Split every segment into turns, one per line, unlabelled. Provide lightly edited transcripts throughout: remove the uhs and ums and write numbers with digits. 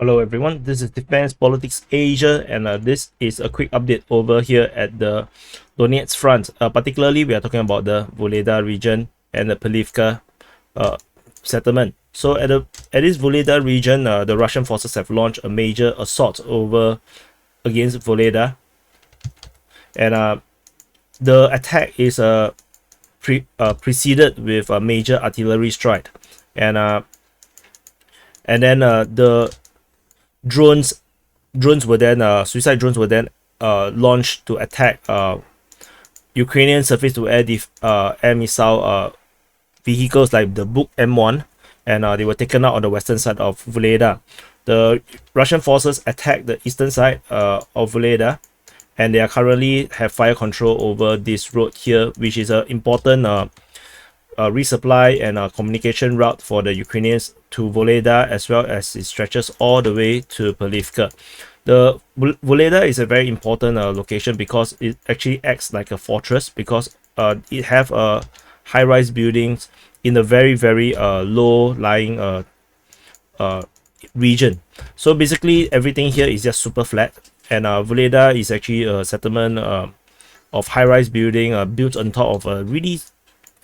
Hello everyone, this is Defense Politics Asia, and this is a quick update over here at the Donetsk Front. Particularly, we are talking about the Vuhledar region and the Pavlivka settlement. So at this Vuhledar region, the Russian forces have launched a major assault against Vuhledar, and the attack is preceded with a major artillery strike, and then the drones were then suicide drones were then launched to attack Ukrainian surface-to-air air missile vehicles like the Buk M1, and they were taken out on the western side of Vuhledar. The Russian forces attacked the eastern side of Vuhledar, and they are currently have fire control over this road here, which is an important resupply and communication route for the Ukrainians to Vuhledar, as well as it stretches all the way to Pavlivka. The Vuhledar is a very important location because it actually acts like a fortress, because it have high-rise buildings in a very low-lying region. So basically everything here is just super flat, and Vuhledar is actually a settlement of high-rise building built on top of a really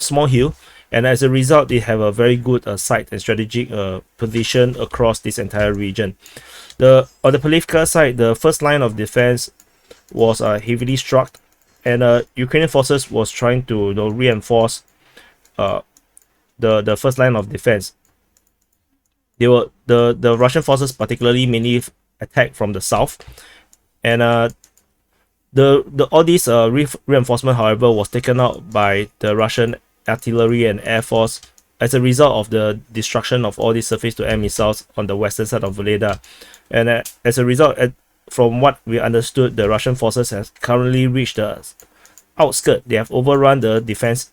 small hill, and as a result they have a very good site and strategic position across this entire region. On the Pavlivka side, the first line of defense was heavily struck, and Ukrainian forces was trying to reinforce the first line of defense. The Russian forces particularly mainly attacked from the south, and all this reinforcement, however, was taken out by the Russian artillery and air force as a result of the destruction of all these surface-to-air missiles on the western side of Vuhledar. And as a result, from what we understood, the Russian forces have currently reached the outskirt. They have overrun the defense,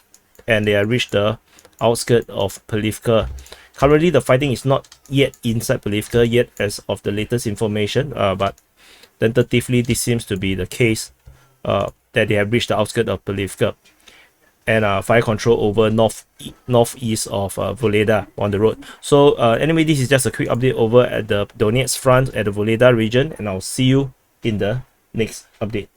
and they have reached the outskirt of Pavlivka. Currently, the fighting is not yet inside Pavlivka yet, as of the latest information, but tentatively this seems to be the case, that they have reached the outskirts of Pavlivka, and fire control over northeast of Vuhledar on the road. So anyway, this is just a quick update over at the Donetsk Front at the Vuhledar region, and I'll see you in the next update.